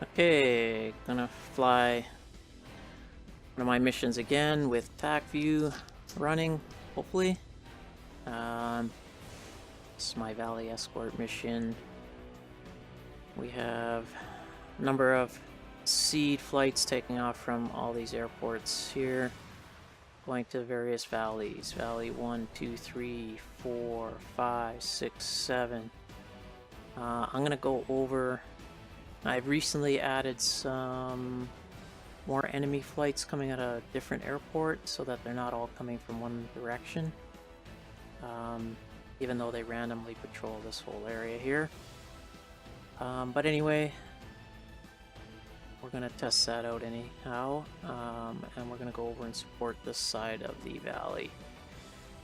Okay, gonna fly one of my missions again with Tacview running, hopefully. This is my Valley Escort mission. We have a number of seed flights taking off from all these airports here, going to various valleys. Valley 1, 2, 3, 4, 5, 6, 7. I'm gonna go over. I've recently added some more enemy flights coming at a different airport so that they're not all coming from one direction, even though they randomly patrol this whole area here. But anyway, we're going to test that out anyhow, and we're going to go over and support this side of the valley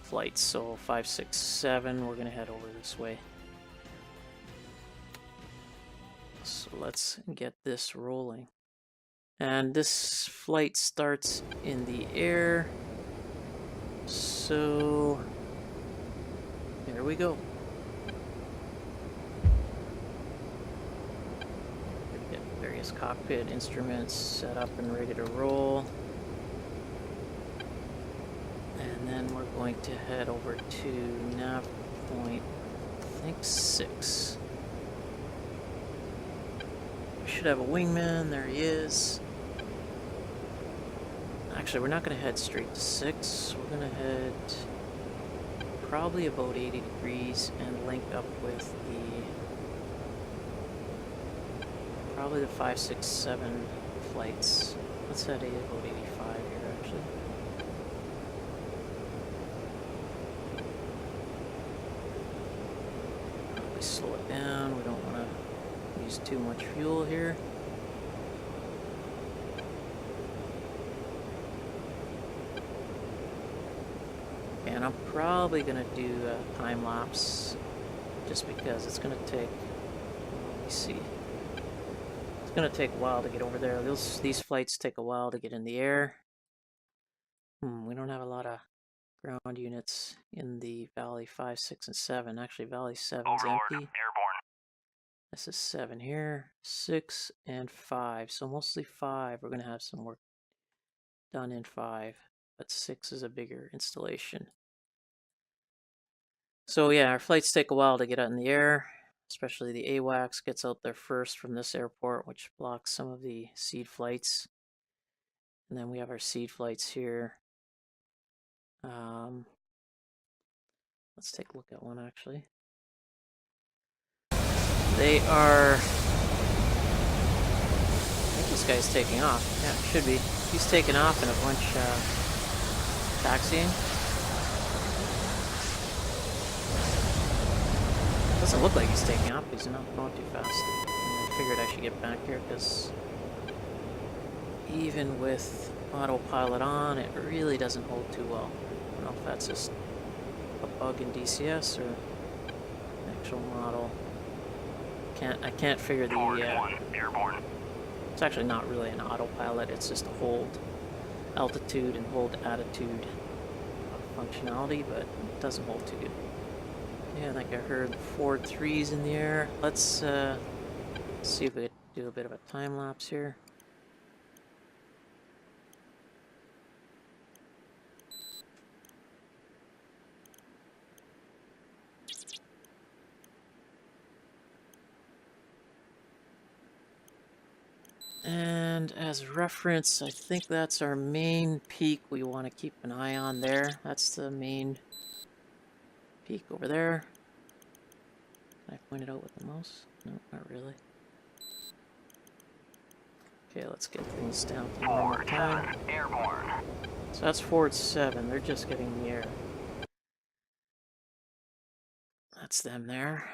flights. So 5, 6, 7, we're going to head over this way. So let's get this rolling. And this flight starts in the air. So there we go. Get various cockpit instruments set up and ready to roll. And then we're going to head over to nav point, I think 6. We should have a wingman. There he is. Actually, we're not going to head straight to 6. We're going to head probably about 80 degrees and link up with probably the 5, 6, 7 flights. Let's head about 85 here, actually. Probably slow it down. We don't want to use too much fuel here. And I'm probably going to do a time lapse just because it's going to take, let me see, it's going to take a while to get over there. These flights take a while to get in the air. We don't have a lot of ground units in the Valley 5, 6, and 7. Actually, Valley 7 is empty. Airborne. This is 7 here, 6, and 5. So mostly 5. We're going to have some work done in 5, but 6 is a bigger installation. So yeah, our flights take a while to get out in the air, especially the AWACS gets out there first from this airport, which blocks some of the seed flights. And then we have our seed flights here. Let's take a look at one actually. They are, I think this guy's taking off. Yeah, it should be. He's taking off in a bunch taxiing. Doesn't look like he's taking off, he's not going too fast. I figured I should get back here because even with autopilot on, it really doesn't hold too well. I don't know if that's just a bug in DCS or an actual model. I can't figure the Airborne. It's actually not really an autopilot, it's just a hold altitude and hold attitude functionality, but it doesn't hold too good. Yeah, I think I heard 4 3s in the air. Let's see if we can do a bit of a time lapse here. And as reference, I think that's our main peak we want to keep an eye on there. That's the main peak over there. Can I point it out with the mouse? No, not really. Okay, let's get things down to normal time. Airborne. So that's forward 7. They're just getting in the air. That's them there.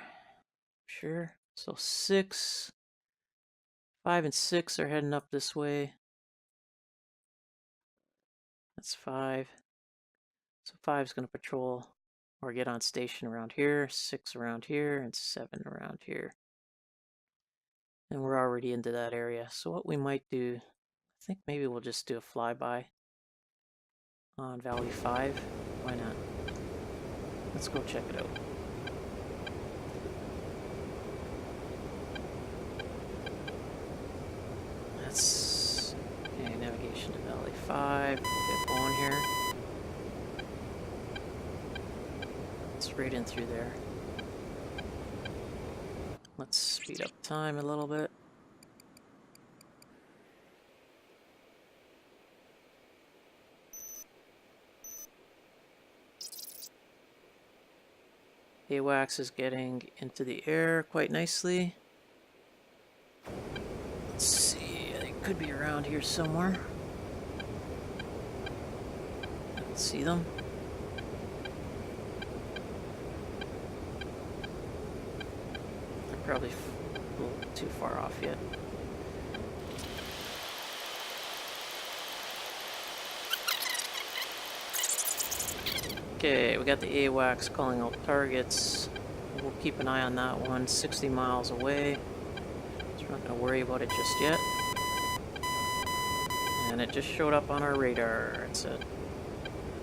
Sure. So 6, 5, and 6 are heading up this way. That's 5. So 5 is going to patrol or get on station around here, 6 around here, and 7 around here. And we're already into that area. So what we might do, I think maybe we'll just do a flyby on Valley 5. Why not? Let's go check it out. right in through there. Let's speed up time a little bit. AWACS is getting into the air quite nicely. Let's see, they could be around here somewhere. I can see them. They're probably a little too far off yet. Okay, we got the AWACS calling out targets. We'll keep an eye on that one, 60 miles away. So we're not going to worry about it just yet. And it just showed up on our radar. It's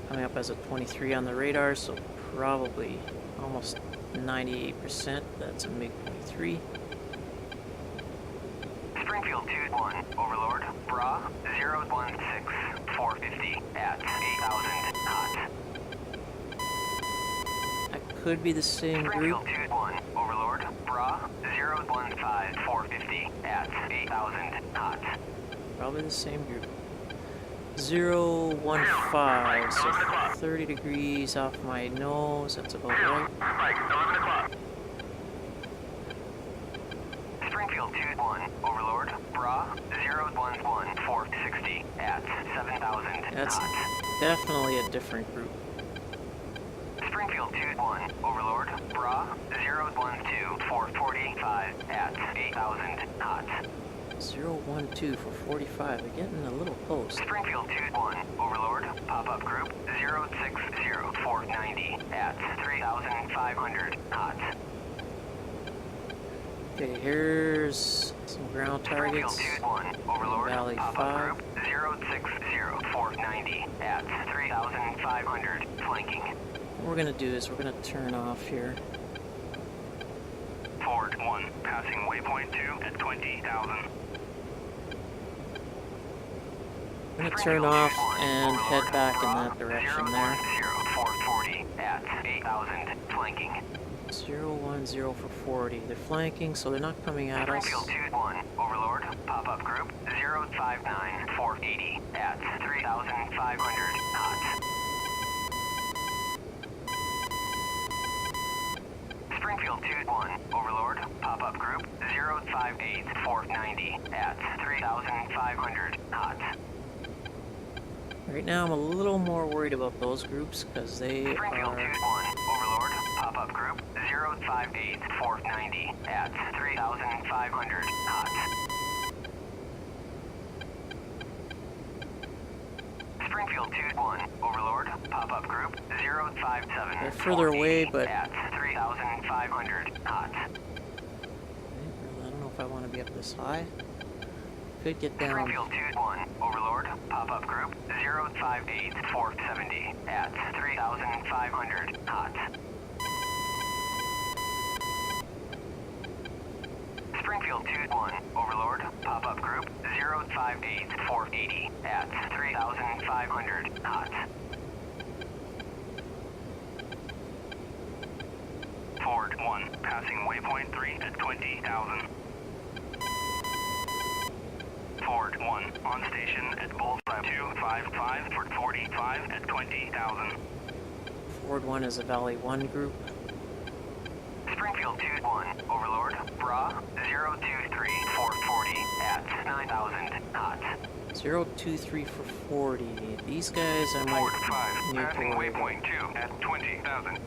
coming up as a 23 on the radar, so probably almost 98%. That's a MiG-23. Springfield 2-1, Overlord. Bra 016, 450 at 8,000 knots. Could be the same group. Springfield 2-1, Overlord. Bra 015, 450 at 8,000 knots. Probably the same group. 015, so 30 degrees off my nose. That's about right. Right, 11 o'clock. Springfield 2-1, Overlord. Bra 011, 460 at 7,000 That's knots. definitely a different group. Springfield 2-1, Overlord. Bra 012, 445 at 8,000 knots. 012 for 45. We're getting a little close. Springfield 2-1, Overlord. Pop-up group 060, 490 at 3,500 knots. Okay, here's some ground targets. Springfield 2-1, Overlord. Valley Pop-up 5. group 060, 490 at 3,500 flanking. What we're gonna do is we're gonna turn off here. Ford 1, passing waypoint 2 at 20,000. We're gonna turn off and head back in that direction there. 440 at 8,000 flanking. 010 for 40. They're flanking, so they're not coming at us. Springfield 2-1, Overlord. Pop-up group 059, 480 at 3,500 knots. Springfield 2-1, Overlord. Pop-up group 058, 490 at 3,500 knots. Right now, I'm a little more worried about those groups because they Springfield are. 2-1, Overlord. Pop-up group 058, 490 at 3,500 knots. Springfield 2-1, Overlord. Pop-up group 057. They're further away, but at 3,500 knots. I don't know if I want to be up this high. Could get down. Springfield 2-1, Overlord. Pop-up group 058, 470 at 3,500 knots. Springfield 2-1, Overlord. Pop-up group 058, 480 at 3,500 knots. Ford 1, passing waypoint 3 at 20,000. Ford 1, on station at Bullseye 255 for 45 at 20,000. Ford 1 is a Valley 1 group. Springfield 2-1, Overlord. Bra 023, 440 at 9,000 knots. 023 for 40. These guys I might Ford 5, need to passing worry about. waypoint 2 at 20,000.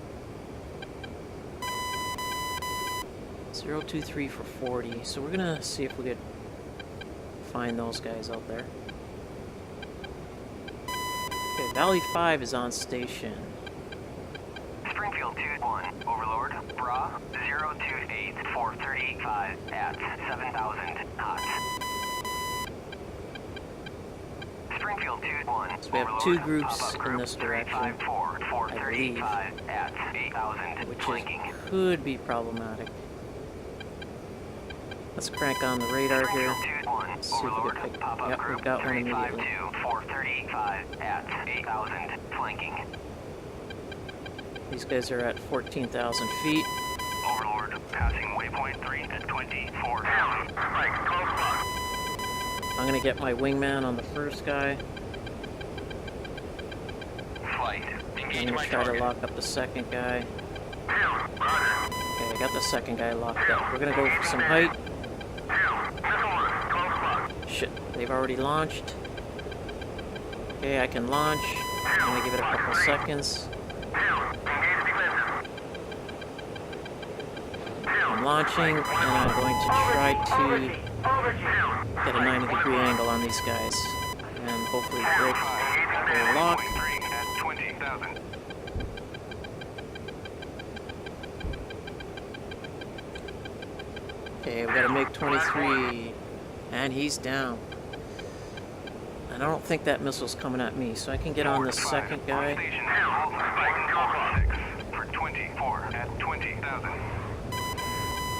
023 for 40. So we're gonna see if we could find those guys out there. Okay, Valley 5 is on station. Springfield 2-1, Overlord. Bra 028, 435 at 7,000 knots. Springfield 2-1, So we have Overlord. two groups Pop-up in group this direction, 354, 435 at 8,000 which flanking. could be problematic. Let's crank on the radar here. Springfield 2-1, See if we Overlord. can pick. Pop-up Yep, group we've got one immediately. 352, 435 at 8,000 flanking. These guys are at 14,000 feet. Overlord, passing waypoint 3 at 24,000. I'm gonna get my wingman on the first guy. Flight, I'm engage gonna my try to target. lock up the second guy. Okay, I got the second guy locked up. We're gonna go for some height. Shit, they've already launched. Okay, I can launch. I'm gonna give it a couple seconds. I'm launching, and I'm going to try to get a 90-degree angle on these guys. And hopefully break their lock. Waypoint 3 at 20,000. Okay, we got a MiG-23, and he's down. And I don't think that missile's coming at me, so I can get on the second guy. On station at 146 for 24 at 20,000.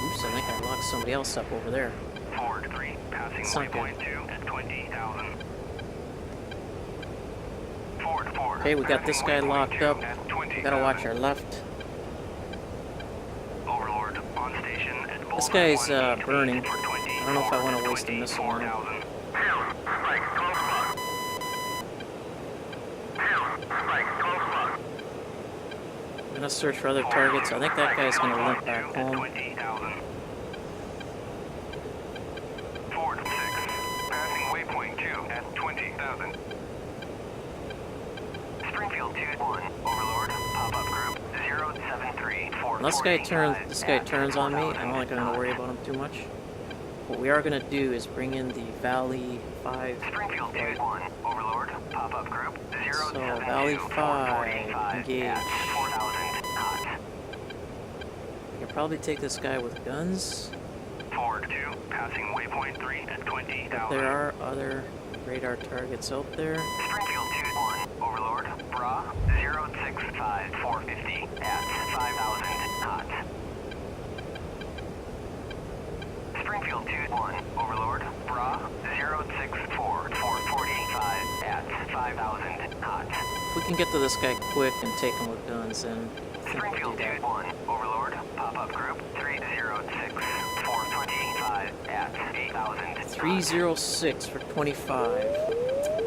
Oops, I think I locked somebody else up over there. Forward 3, passing It's not waypoint 2 at 20,000. Forward 4. Okay, we got this guy passing locked waypoint up. 2 at We 20,000. gotta watch our left. Overlord on station at This Bullseye guy's 1 burning. for 20, I don't know if I want to waste a missile on him. 24,000. I'm gonna search for other targets. I think that guy's gonna limp back At home. 20,000. Forward 6, passing waypoint 2 at 20,000. Springfield 2-1, Overlord, pop-up group 073 Unless this guy turns on me, I'm not gonna worry about him too much. What we are gonna do is bring in the Valley 5 Springfield flight. 2-1, Overlord, pop-up group 072 Valley 5, 445 engage. at 4,000 knots. I can probably take this guy with guns. Forward 2, passing waypoint 3 at 20,000. There are other radar targets out there. Springfield 2-1, Overlord, Bra 065 450 at 5,000 knots. Springfield 2-1, Overlord, Bra 064 445 at 5,000 knots. If we can get to this guy quick and take him with guns, then I think we'll Springfield do that. 2-1, Overlord, pop-up group 306 425 at 8,000 knots. 306 for 25.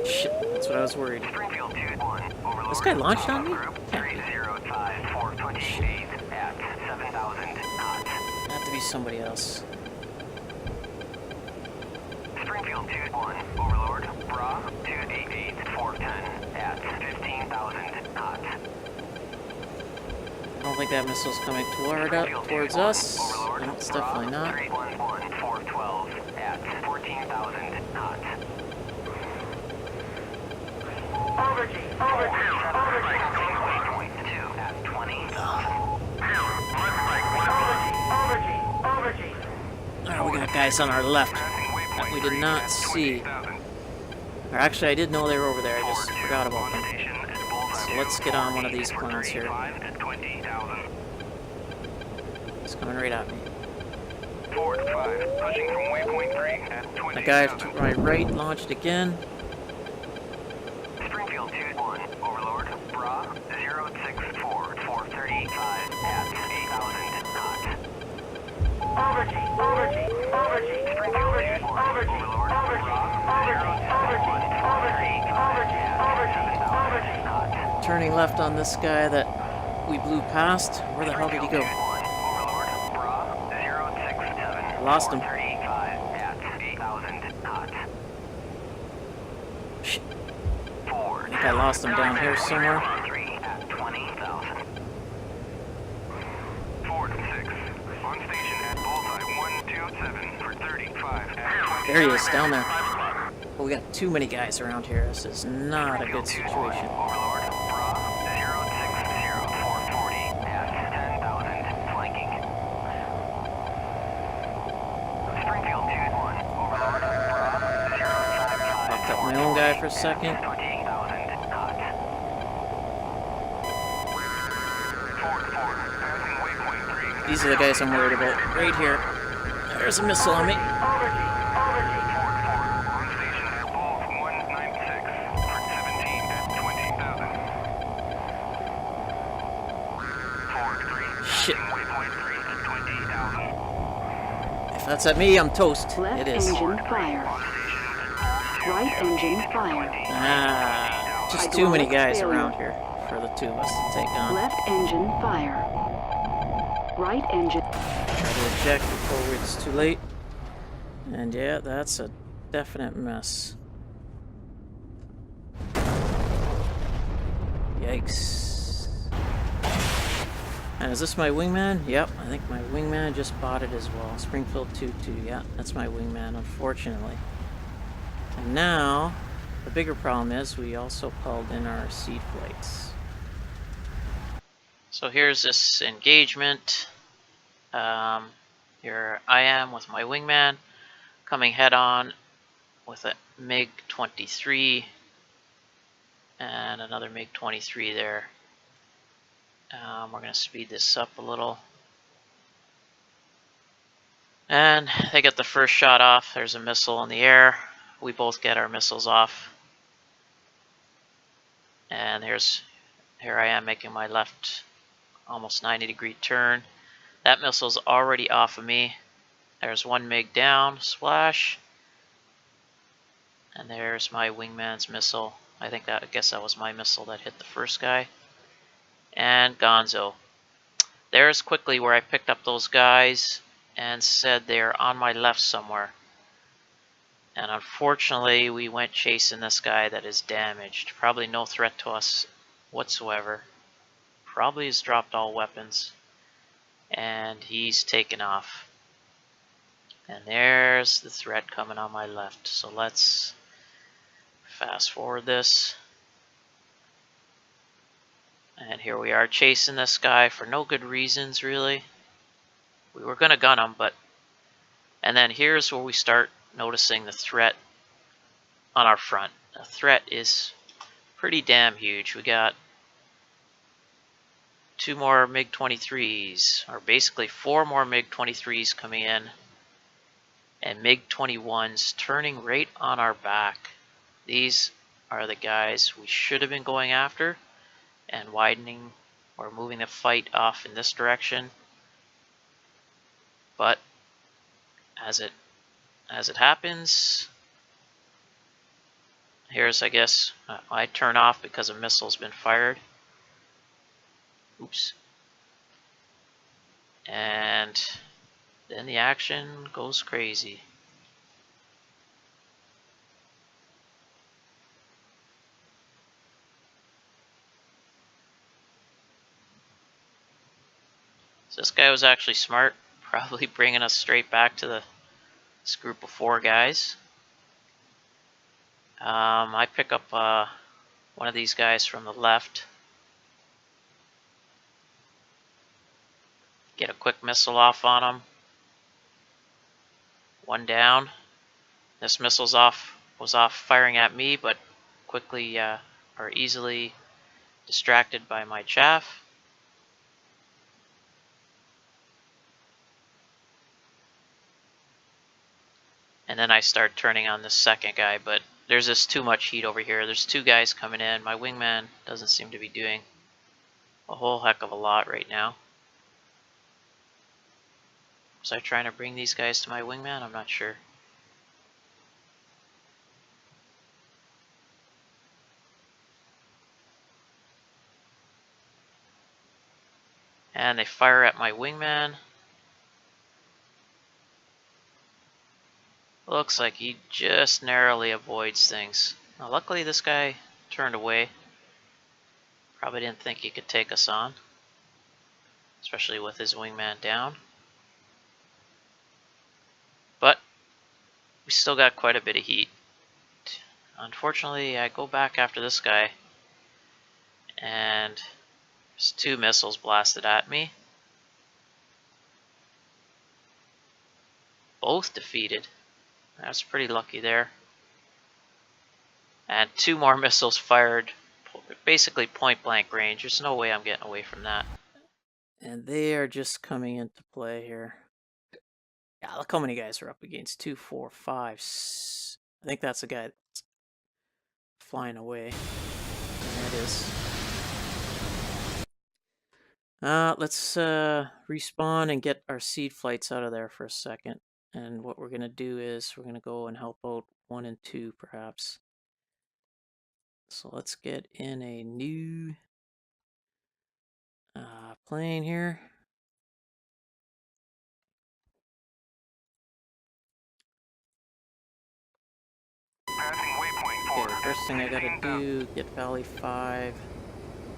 Shit, that's what I was worried. Springfield 2-1, Overlord. This guy launched on me? Group 305 428 at 7,000 knots. Have to be somebody else. Springfield 2-1, Overlord. Bra 288 410 at 15,000 knots. I don't think that missile's coming towards us. No, it's definitely not. 311 412 at 14,000 knots. Waypoint 2 at 20,000. Alright, we got guys on our left that we did not see. Or actually, I did know they were over there. I just forgot about them. So let's get on one of these clowns here. It's coming right at me. Forward 5, pushing from waypoint 3 at 20,000. The guy to my right launched again. Springfield 2-1, Overlord, Bra 064 435 at 8,000 knots. Springfield 2-1, Overlord, Bra 071 435 at 7,000 knots. Turning left on this guy that we blew past. Where the hell did he go? Overlord, Bra 067 Lost him. 435 at 8,000 knots. Shit. Forward. I think I lost him down here somewhere. 3 at 20,000. Forward 6. On station at Bullseye 127 for 35 at There he is, down there. But we got too many guys around here. This is not a good situation. Overlord, Bra 060 440 at 10,000 flanking. Springfield 2-1, Overlord, Bra 055. Locked up my own guy for a second. 28,000 knots. Forward 4, passing waypoint 3. These are the guys I'm worried about. Right here. There's a missile on me. 5.3 at 20,000. If that's at me, I'm toast. Left It is. engine fire. Right engine fire. Ah, just too many guys around here for the two of us to take on. Left engine fire. Right engine. Try to eject before it's too late. And yeah, that's a definite mess. Yikes. And is this my wingman? Yep, I think my wingman just bought it as well. Springfield 2-2, yeah, that's my wingman, unfortunately. And now, the bigger problem is we also pulled in our seed flights. So here's this engagement. Here I am with my wingman, coming head on with a MiG-23 and another MiG-23 there. We're going to speed this up a little. And they get the first shot off. There's a missile in the air. We both get our missiles off. And here I am making my left almost 90-degree turn. That missile's already off of me. There's one MiG down, splash. And there's my wingman's missile. I guess that was my missile that hit the first guy. And gonzo. There's quickly where I picked up those guys and said they're on my left somewhere. And unfortunately, we went chasing this guy that is damaged. Probably no threat to us whatsoever. Probably has dropped all weapons. And he's taken off. And there's the threat coming on my left. So let's fast forward this. And here we are chasing this guy for no good reasons, really. We were going to gun him, but... And then here's where we start noticing the threat on our front. The threat is pretty damn huge. We got 2 more MiG-23s, or basically 4 more MiG-23s coming in, and MiG-21s turning right on our back. These are the guys we should have been going after and widening or moving the fight off in this direction. But as it happens, here's, I guess, I turn off because a missile's been fired. Oops. And then the action goes crazy. So this guy was actually smart, probably bringing us straight back to this group of 4 guys. I pick up one of these guys from the left. Get a quick missile off on him. 1 down. This missile's was off firing at me, but quickly or easily distracted by my chaff. And then I start turning on this second guy, but there's just too much heat over here. There's 2 guys coming in. My wingman doesn't seem to be doing a whole heck of a lot right now. Was I trying to bring these guys to my wingman? I'm not sure. And they fire at my wingman. Looks like he just narrowly avoids things. Now, luckily this guy turned away. Probably didn't think he could take us on, especially with his wingman down. But we still got quite a bit of heat. Unfortunately, I go back after this guy, and there's 2 missiles blasted at me. Both defeated. That's pretty lucky there. And 2 more missiles fired, basically point blank range. There's no way I'm getting away from that. And they are just coming into play here. Yeah, look how many guys are up against. 2, 4, 5. I think that's the guy that's flying away. There it is. Let's respawn and get our seed flights out of there for a second. And what we're gonna do is we're gonna go and help out 1 and 2 perhaps. So let's get in a new plane here. Passing waypoint 4. Okay, first thing I gotta do, get Valley 5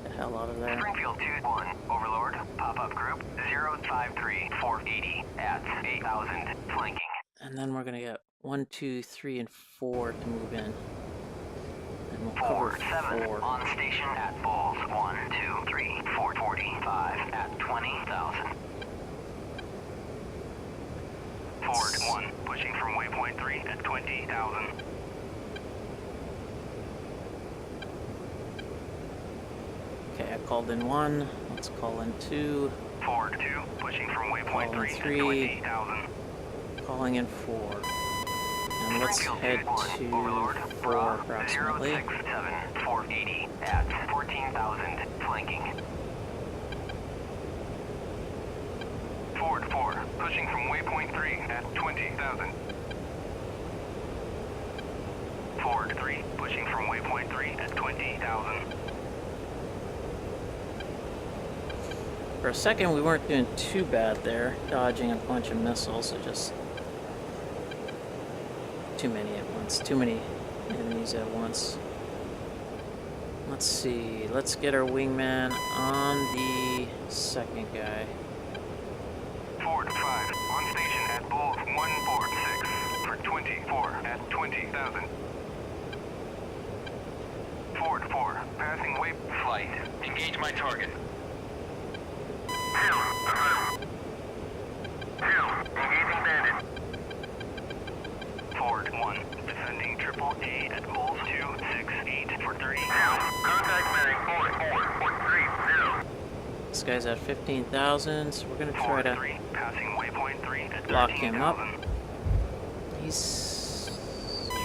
the hell out of there. Springfield 2-1, Overlord, pop-up group 053-480 at 8,000, flanking. And then we're gonna get 1, 2, 3, and 4 to move in. And we'll 4, cover 7, 4. on station at Bulls 1, 2, 3, 4, 45 at 20,000. Ford 1, pushing from waypoint 3 at 20,000. Okay, I called in 1. Let's call in 2. Ford 2, pushing from waypoint Call in 3 at 3. 20,000. Calling in 4. And let's head to 4 approximately. 067-480 at 14,000, flanking. Ford 4, pushing from waypoint 3 at 20,000. Ford 3, pushing from waypoint 3 at 20,000. For a second, we weren't doing too bad there, dodging a bunch of missiles. It just too many at once. Too many enemies at once. Let's see. Let's get our wingman on the second guy. Ford 5, on station at Bulls 146 for 24 at 20,000. Ford 4, passing way flight. Engage my target. Engaging bandit. Ford 1, defending Triple A at Bulls 268 for 30. Contact bearing 44330. This guy's at 15,000, so we're gonna try Ford to 3, passing waypoint 3 at lock him up. 13,000. He's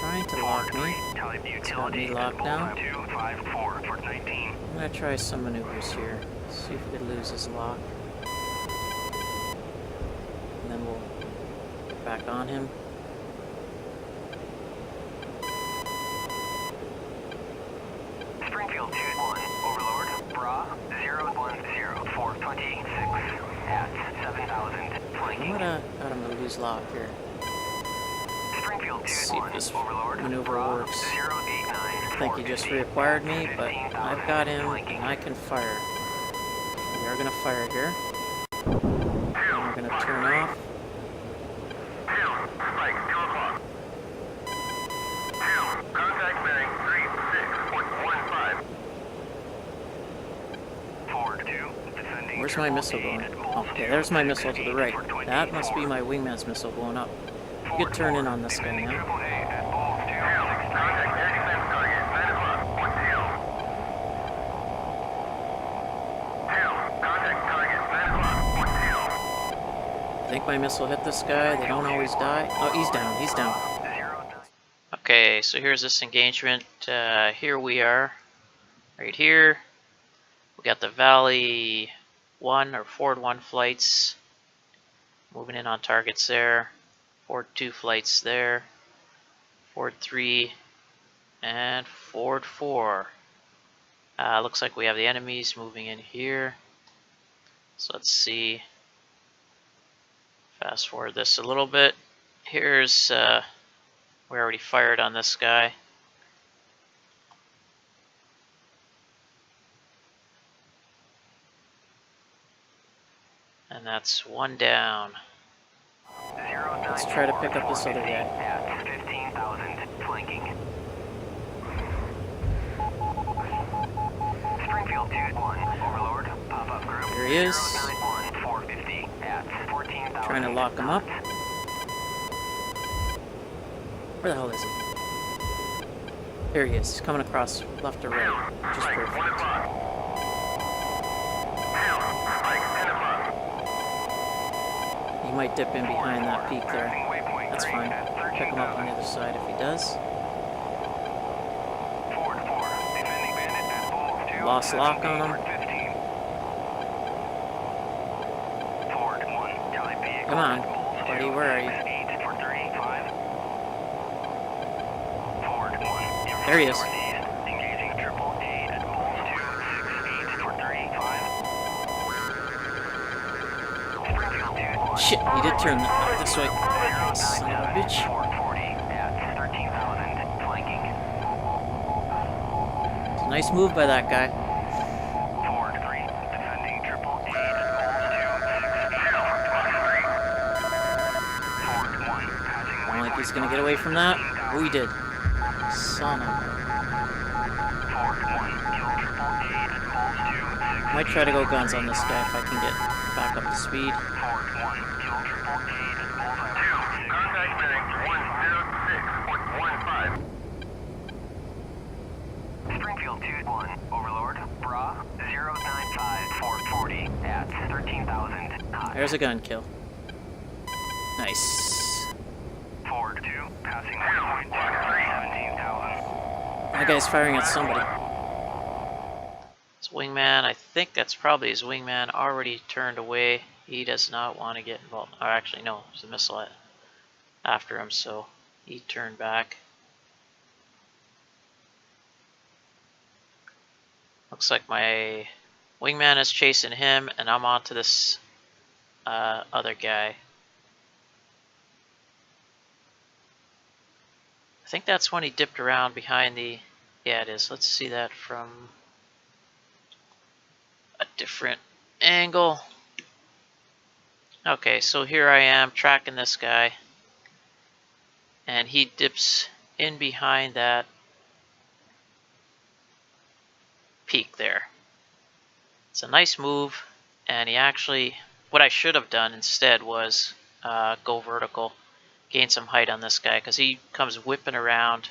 trying to Ford lock 3, me. Tacview He's got me utility locked at down. 254 for 19. I'm gonna try some maneuvers here. See if we could lose his lock. And then we'll get back on him. Springfield 2-1, Overlord, Bra 010426 at 7,000, I'm flanking. gonna got him to lose lock here. Springfield Let's see if this 2-1, Overlord, maneuver Bra works. 089 I think he just reacquired me, but I've got him and I can fire. We are gonna fire here. And we're gonna turn off. Contact bearing 36.15. Ford 2, defending. Where's my missile going? Okay, there's my missile to the right. That must be my wingman's missile going up. We could turn in on this guy now. I think my missile hit this guy. They don't always die. Oh, he's down. He's down. Okay, so here's this engagement. Here we are. Right here. We got the Valley 1 or Ford 1 flights. Moving in on targets there. Ford 2 flights there. Ford 3 and Ford 4. Looks like we have the enemies moving in here. So let's see. Fast forward this a little bit. Here's, we already fired on this guy. And that's one down. Let's try to pick up this other guy. At 15,000, flanking. Springfield 2-1, Overlord, pop-up group. Here he is. 091-450 at 14,000. Trying to lock him up. Where the hell is he? There he is. He's coming across left or right. Just perfect. He might dip in behind that peak there. That's fine. Pick him up on the other side if he does. Ford 4, defending bandit at Bulls 2. Lost lock on him. 15. Come on, buddy, where are you? 8 for 35. Forward 1. There he is. Northeast, engaging triple A at poles 268 for 35. Springfield 2. Shit, he did turn this way. Son of a bitch. 440 at 13,000, flanking. Nice move by that guy. Forward 3, defending triple A at poles 268 for 23. Forward 1, passing I don't think he's gonna get away from that. Oh, he did. Son of a... Forward 1, kill triple A at poles 268. Might try to go guns on this guy if I can get back up to speed. Forward 1, kill triple A at bullseye. 2, contact medic 106.15. Springfield 2-1, Overlord, Bra 095-440 at 13,000 hot. There's a gun kill. Nice. Forward 2, passing 1.2, 17,000. That guy's firing at somebody. His wingman, I think that's probably his wingman, already turned away. He does not want to get involved. Or actually, no, there's a missile after him, so he turned back. Looks like my wingman is chasing him, and I'm on to this other guy. I think that's when he dipped around behind the... Yeah, it is. Let's see that from a different angle. Okay, so here I am tracking this guy, and he dips in behind that peak there. It's a nice move, and he actually, what I should have done instead was go vertical, gain some height on this guy, because he comes whipping around.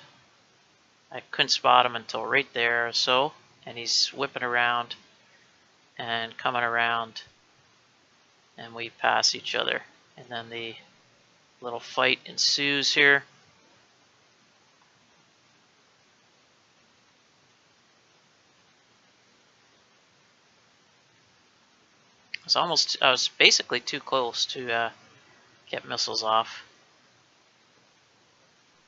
I couldn't spot him until right there or so, and he's whipping around and coming around, and we pass each other, and then the little fight ensues here. I was basically too close to get missiles off.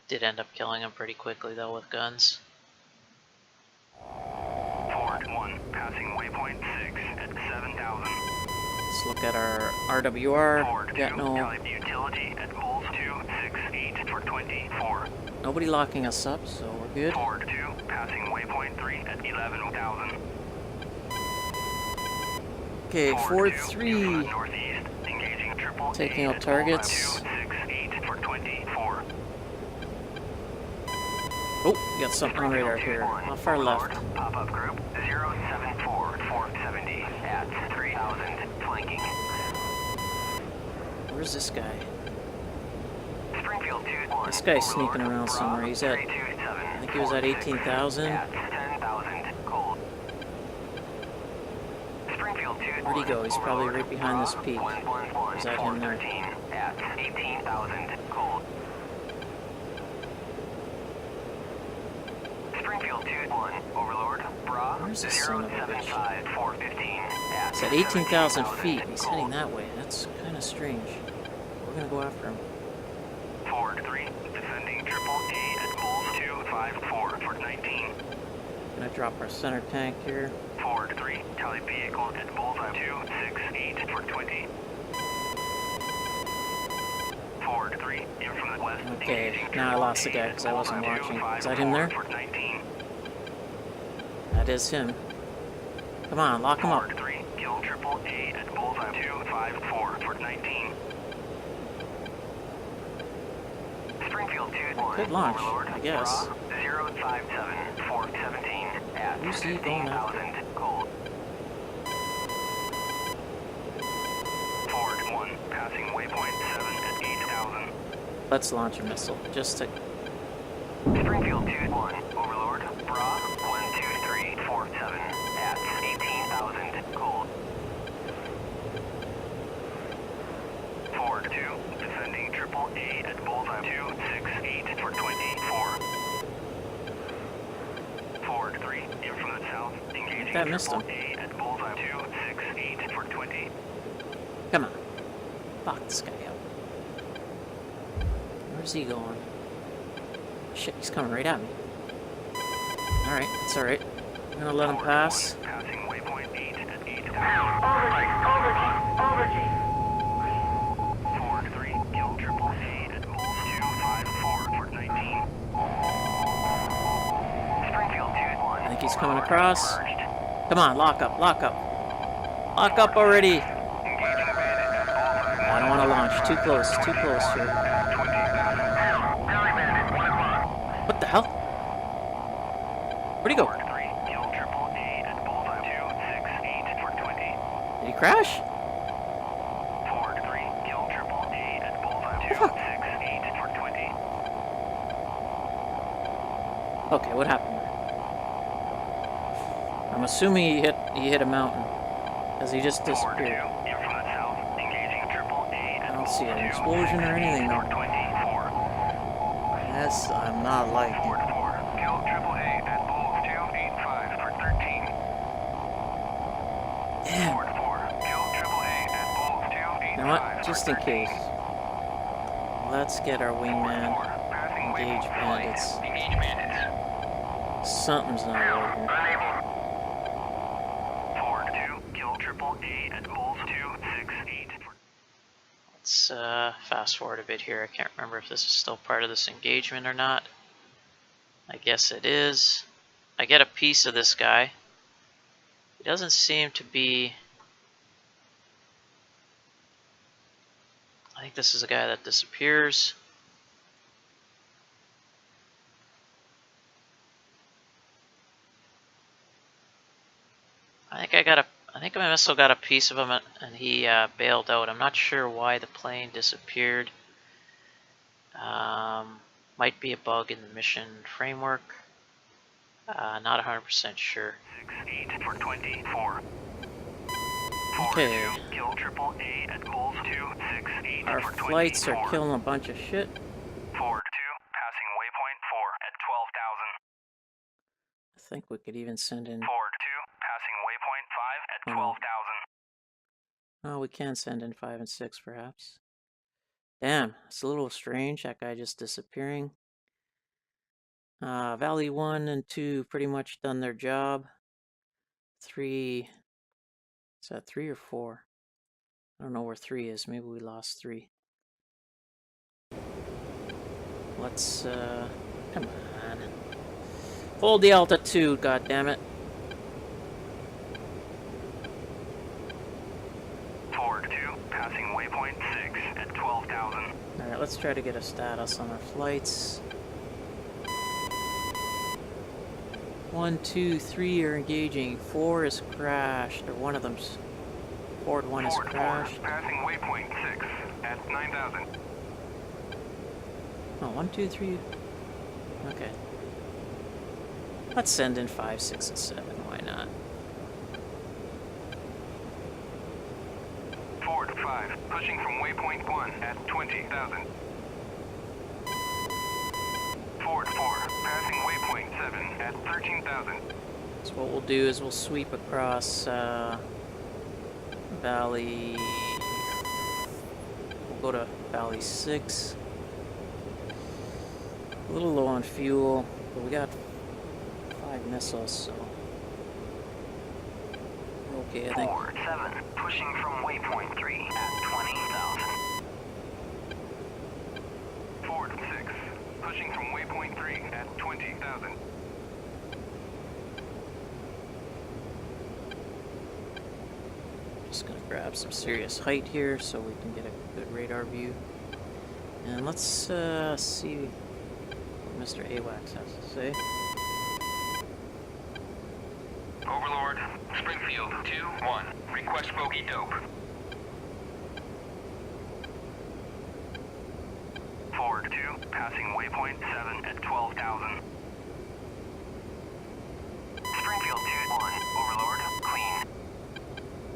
Did end up killing him pretty quickly though with guns. Forward 1, passing waypoint 6 at 7,000. Let's look at our RWR. Forward 2, Got no type utility at poles 268 for 24. nobody locking us up, so we're good. Forward 2, passing waypoint 3 at 11,000. Okay, Forward 2, 4-3. northeast, engaging triple Taking A out at targets. 268 for 24. Oh, we got something on radar here. How far left? Pop-up group 074-470 at 3,000, flanking. Where's this guy? Springfield 2-1. This guy's sneaking around somewhere. He's at, I think he was at 18,000. At 10,000, cold. Springfield 2-1. Where'd he go? He's probably right behind this peak. Is that him there? At 18,000, cold. Springfield 2-1, Overlord, Bra Where's this son of a bitch? 075-415 at He's at 18,000 feet. He's heading that way. That's kind of strange. We're gonna go after him. Forward 3, defending triple A at poles 254 for 19. Gonna drop our center tank here. Forward 3, tally vehicle at bullseye 268 for 20. Forward 3, in from the west. Okay, engaging now I triple lost the A guy at 'cause I wasn't bullseye watching. 254 Is that him there? For 19. That is him. Come on, lock him up. Forward 3, kill triple A at bullseye 254 for 19. Springfield 2-1. Could launch, Overlord, I guess. Bra 057-417 at Who's he going after? 15,000, cold. Forward 1, passing waypoint 7 at 8,000. Let's launch a missile. Just to... Springfield 2-1, Overlord, Bra 12347 at 18,000, cold. Forward 2, defending triple A at bullseye 268 for 24. Forward 3, in from the south, engaging That missed triple him. A at bullseye 268 for 20. Come on. Fuck this guy up. Where's he going? Shit, he's coming right at me. Alright, it's alright. I'm gonna let him pass. Passing waypoint 8 at 8. Forward 3, kill triple A at Bulls 254 for 19. Springfield 2-1. I think he's coming across. Come on, lock up, lock up. Lock up already! I don't want to launch. Too close here. What the hell? Where'd he go? Did he crash? Forward 3, kill triple A at Bullseye 268 for 20. Okay, what happened there? I'm assuming he hit a mountain, because he just Forward 2, disappeared. in from the south, engaging triple A I at don't see an Bulls explosion or anything though. 24. Yes, I'm not liking Forward it. 4, kill triple A at Bulls 285 for 13. Damn. Forward 4, kill triple A at Bulls 285 You know what? Just in for 13. case. Let's get our wingman. Passing Engage waypoint bandits. flight. Engage bandits. Something's not working. Forward 2, kill triple A at Bulls 268. Let's fast forward a bit here. I can't remember if this is still part of this engagement or not. I guess it is. I get a piece of this guy. He doesn't seem to be... I think this is a guy that disappears. I think I also got a piece of him and he bailed out. I'm not sure why the plane disappeared. Might be a bug in the mission framework. Not 100% sure. 68 for 24. Okay. Kill triple A at Bulls 268 Our for 24. flights are killing a bunch of shit. Forward 2, passing waypoint 4 at 12,000. I think we could even send in... Forward 2, passing waypoint 5 at 12,000. Oh, we can send in 5 and 6 perhaps. Damn, it's a little strange, that guy just disappearing. Valley 1 and 2 pretty much done their job. 3... Is that 3 or 4? I don't know where 3 is. Maybe we lost 3. Let's, come on. Hold the altitude, goddammit. Forward 2, passing waypoint 6 at 12,000. Alright, let's try to get a status on our flights. 1, 2, 3 are engaging. 4 is crashed, or one of them's. Forward 1 is Forward 4, crashed. passing waypoint 6 at 9,000. Oh, 1, 2, 3. Okay. Let's send in 5, 6, and 7. Why not? Forward 5, pushing from waypoint 1 at 20,000. Forward 4, passing waypoint 7 at 13,000. So what we'll do is we'll sweep across Valley... We'll go to Valley 6. A little low on fuel, but we got 5 missiles, so... Okay, I think... Forward 7, pushing from waypoint 3 at 20,000. Forward 6, pushing from waypoint 3 at 20,000. Just gonna grab some serious height here so we can get a good radar view. And let's see what Mr. AWACS has to say. Overlord, Springfield 2-1, request bogey dope. Forward 2, passing waypoint 7 at 12,000. Springfield 2-1, Overlord, clean.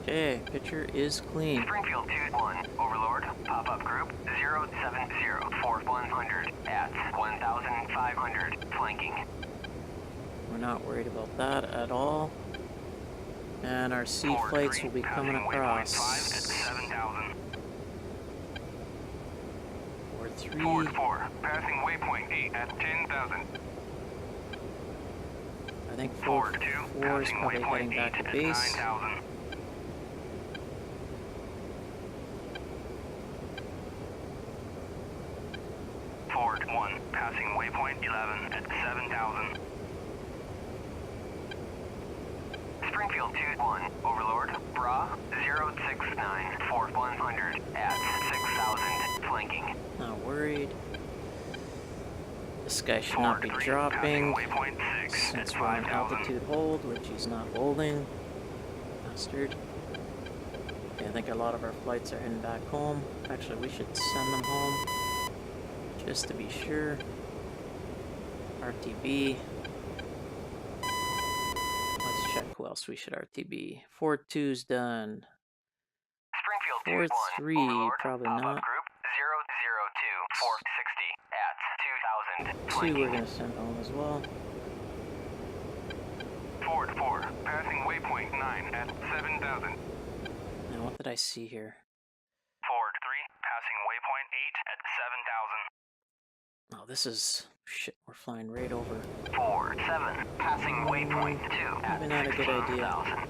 Okay, picture is clean. Springfield 2-1, Overlord, pop-up group 070-4100 at 1,500, flanking. We're not worried about that at all. And our seed Forward flights 3, will be passing coming waypoint 5 at across. 7,000. 3. Ford 4, passing waypoint 8 at 10,000. I think Ford 4 2, is passing probably heading waypoint 8 back to at base. 9,000. Ford 1, passing waypoint 11 at 7,000. Springfield 2-1, Overlord, Bra 069, Ford 100 at 6,000, flanking. Not worried. This guy should Ford not be 3, dropping passing waypoint 6 since at we're on 5,000. altitude hold, which he's not holding. Bastard. Okay, I think a lot of our flights are heading back home. Actually, we should send them home just to be sure. RTB. Let's check who else we should RTB. Ford 2's done. Springfield Ford 2-1, 3, Overlord, probably pop-up not. group 002, 460 at 2,000, 2 flanking. we're going to send home as well. Ford 4, passing waypoint 9 at 7,000. Now, what did I see here? Ford 3, passing waypoint 8 at 7,000. Oh, this is... Shit, we're flying right over. Ford 7, passing waypoint 2 at Maybe not a good idea. 16,000.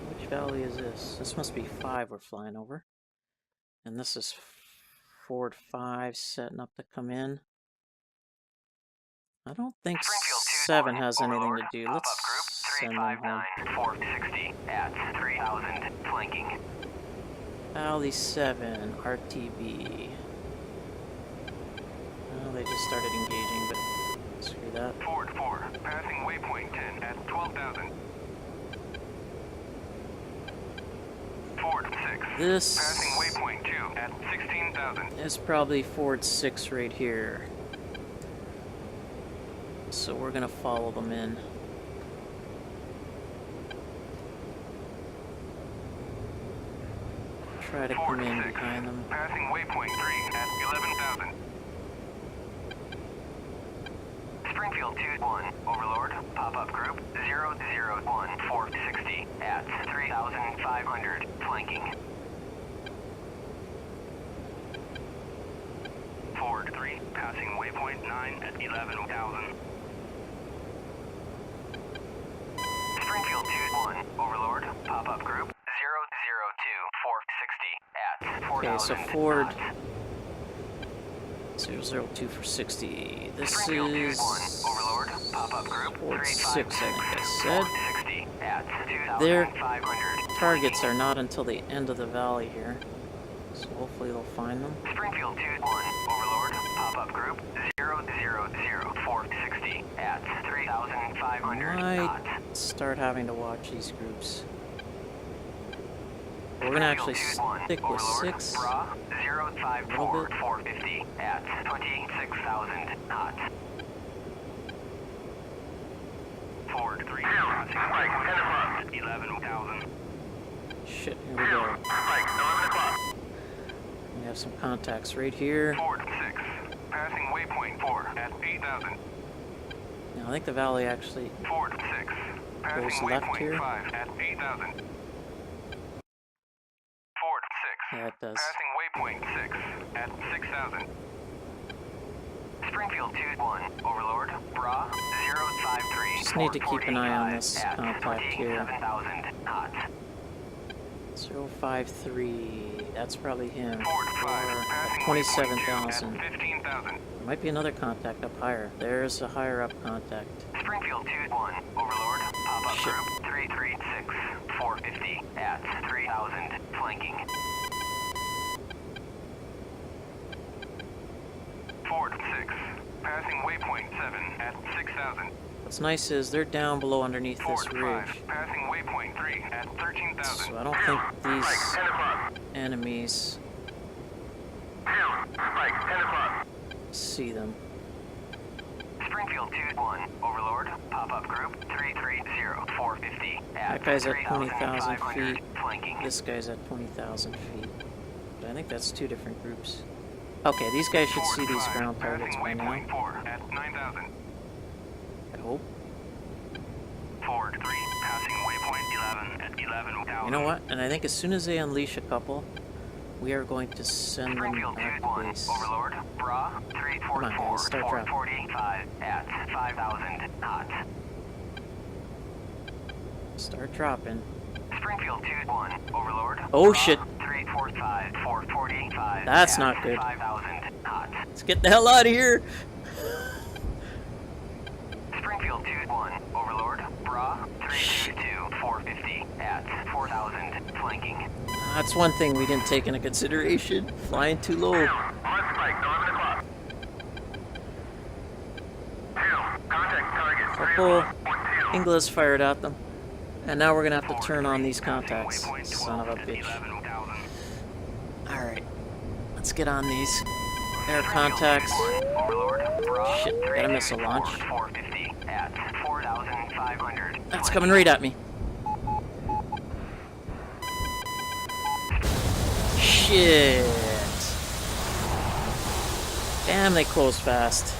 Which valley is this? This must be 5 we're flying over. And this is Ford 5 setting up to come in. I don't think Springfield 7 2-1, has anything to Overlord, do. pop-up Let's group send them home. 359, 460 at 3,000, flanking. Valley 7, RTB. Oh, they just started engaging, but screw that. Ford 4, passing waypoint 10 at 12,000. Ford 6, This passing waypoint 2 at 16,000. is probably Ford 6 right here. So we're gonna follow them in. Try to Ford come in 6, behind them. passing waypoint 3 at 11,000. Springfield 2-1, Overlord, pop-up group 001, 460 at 3,500, flanking. Ford 3, passing waypoint 9 at 11,000. Springfield 2-1, Overlord, pop-up group 002, 460 at 4,000. Okay, so Ford knots. 002 for 60. This Springfield is 2-1, Overlord, pop-up group Ford 6, I 356, think I said. 460 at Their 2,500. targets are not until the end of the valley here. So hopefully they'll find them. Springfield 2-1, Overlord, pop-up group 000, 460 at 3,500 knots. Might start having to watch these groups. We're gonna actually stick with 6. Bra A 054, little bit. 450 at 26,000 knots. Ford 3, passing at 11,000. Shit, here we go. We have some contacts right here. Ford 6, passing waypoint 4 at 8,000. Now I think the valley actually Ford 6, passing goes left waypoint here. 5 at 8,000. Ford 6, Yeah, it does. passing waypoint 6 at 6,000. Springfield 2-1, Overlord, Bra 053. Just need to keep an eye on 445 this at contact here. 27,000 knots. 053. That's probably him. Ford 5, Or passing 27,000. waypoint 2 at 15,000. There might be another contact up higher. There's a higher up contact. Springfield 2-1, Overlord, pop-up Shit. group 336, 450 at 3,000, flanking. Ford 6, passing waypoint 7 at 6,000. What's nice is they're down below underneath Ford this 5, ridge. passing waypoint 3 at 13,000. So I don't think these enemies see them. Springfield 2-1, Overlord, pop-up group 330, 450 at That guy's at 20,000 3,500, feet. flanking. This guy's at 20,000 feet. But I think that's 2 different groups. Okay, these guys should see these ground targets by now. Waypoint 4 at 9,000. I hope. Ford 3, passing waypoint 11 at 11,000. You know what? And I think as soon as they unleash a couple, we are going to send them Springfield back to 2-1, base. Overlord, Bra, Come on, guys, start 344, dropping. 445 at 5,000 knots. Start dropping. Springfield 2-1, Overlord. Oh, Bra, shit. 345, 445 That's at not good. 5,000 knots. Let's get the hell out of here. Springfield 2-1, Overlord, Bra, 322, 450 at 4,000 flanking. That's one thing we didn't take into consideration. Flying too low. On spike, 11 o'clock. 2, contact target, Couple Inglis fired at them. And now we're gonna have to turn on these contacts. Son of a bitch. Alright. Let's get on these air contacts. Shit, got a missile launch. That's coming right at me. Shit. Damn, they close fast.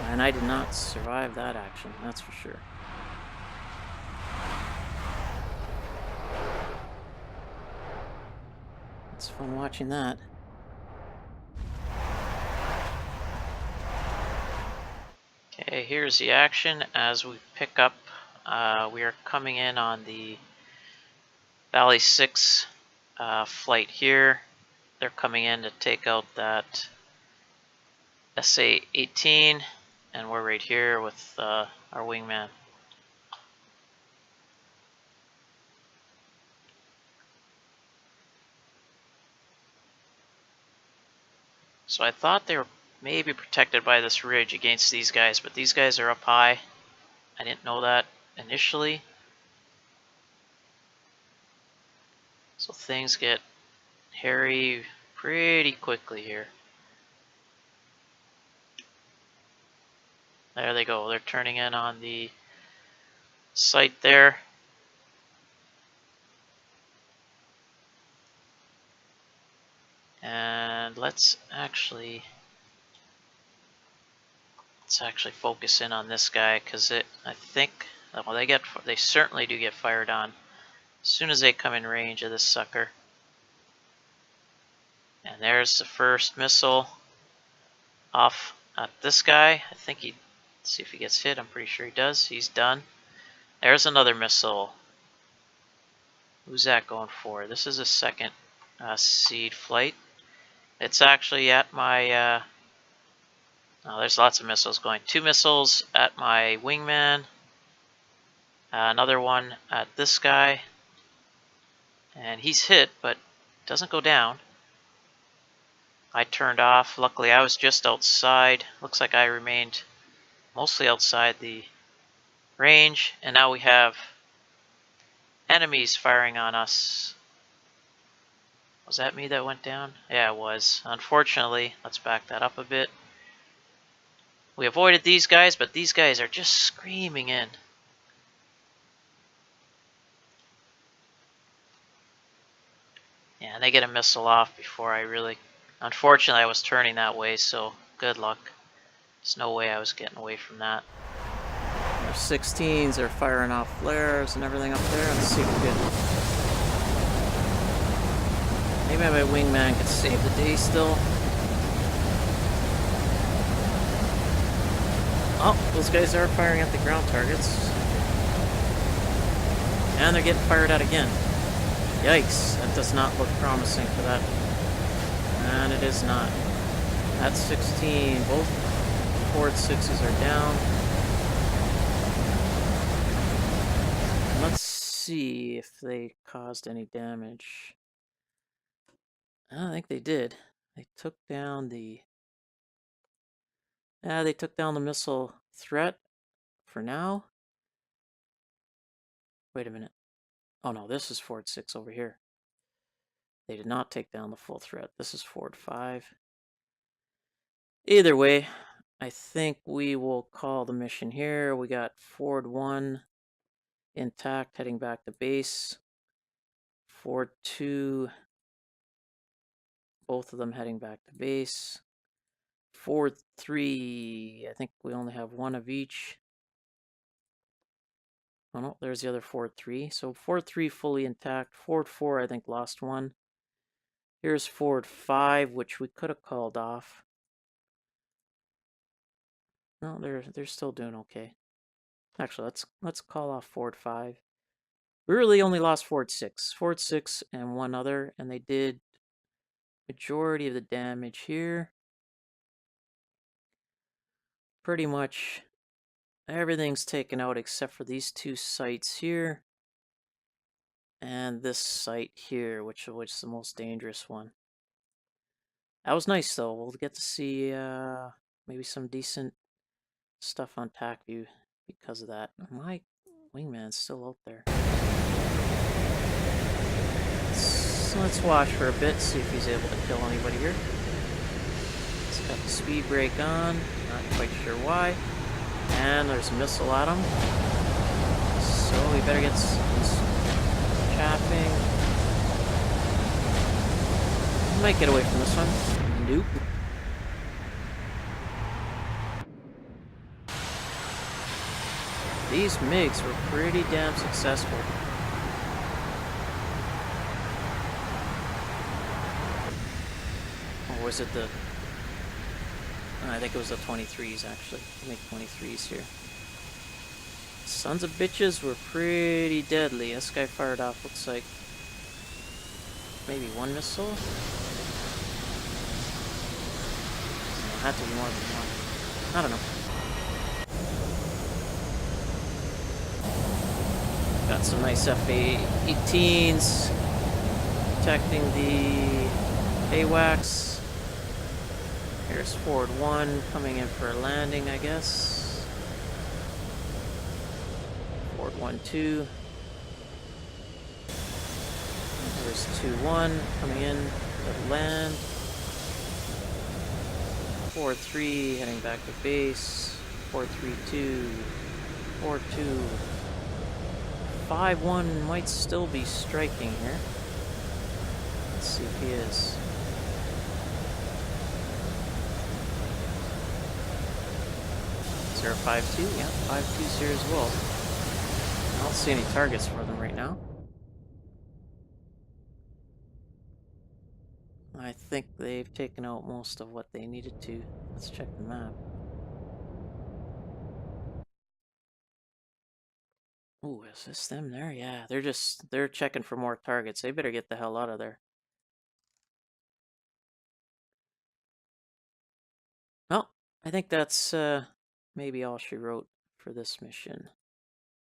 And I did not survive that action, that's for sure. It's fun watching that. Okay, here's the action as we pick up. We are coming in on the Valley 6 flight here. They're coming in to take out that SA-18, and we're right here with our wingman. So I thought they were maybe protected by this ridge against these guys, but these guys are up high. I didn't know that initially. So things get hairy pretty quickly here. There they go. They're turning in on the site there. And let's actually focus in on this guy, because I think, well, they certainly do get fired on as soon as they come in range of this sucker. And there's the first missile off at this guy. I think let's see if he gets hit. I'm pretty sure he does. He's done. There's another missile. Who's that going for? This is a second seed flight. It's actually at my, oh, there's lots of missiles going. 2 missiles at my wingman. Another one at this guy. And he's hit, but doesn't go down. I turned off. Luckily, I was just outside. Looks like I remained mostly outside the range. And now we have enemies firing on us. Was that me that went down? Yeah, it was. Unfortunately, let's back that up a bit. We avoided these guys, but these guys are just screaming in. Yeah, and they get a missile off before I really... Unfortunately, I was turning that way, so good luck. There's no way I was getting away from that. Our 16s are firing off flares and everything up there. Let's see if we can... Maybe my wingman could save the day still. Oh, those guys are firing at the ground targets. And they're getting fired at again. Yikes, that does not look promising for that. And it is not. That's 16. Both Ford 6s are down. Let's see if they caused any damage. I don't think they did. They took down the... they took down the missile threat for now. Wait a minute. Oh no, this is Ford 6 over here. They did not take down the full threat. This is Ford 5. Either way, I think we will call the mission here. We got Ford 1 intact, heading back to base. Ford 2, both of them heading back to base. Ford 3, I think we only have one of each. Oh no, there's the other Ford 3. So Ford 3 fully intact. Ford 4, I think, lost one. Here's Ford 5, which we could have called off. No, they're still doing okay. Actually, let's call off Ford 5. We really only lost Ford 6. Ford 6 and one other, and they did majority of the damage here. Pretty much everything's taken out except for these two sites here. And this site here, which is the most dangerous one. That was nice though. We'll get to see maybe some decent stuff on Tacview because of that. My wingman's still out there. So let's watch for a bit, see if he's able to kill anybody here. He's got the speed brake on, not quite sure why. And there's a missile at him. So we better get some chaffing. Might get away from this one. Nope. These MiGs were pretty damn successful. Or was it the... I think it was the 23s, actually. Make 23s here. Sons of bitches were pretty deadly. This guy fired off, looks like, maybe one missile? It had to be more than one. I don't know. Got some nice F-18s protecting the AWACS. Here's Ford 1 coming in for a landing, I guess. Ford 1-2. There's 2-1 coming in to land. Ford 3 heading back to base. Ford 3-2. Ford 2. 5-1 might still be striking here. Let's see if he is. Is there a 5-2? Yeah, 5-2's here as well. I don't see any targets for them right now. I think they've taken out most of what they needed to. Let's check the map. Ooh, is this them there? Yeah, they're checking for more targets. They better get the hell out of there. Well, I think that's maybe all she wrote for this mission.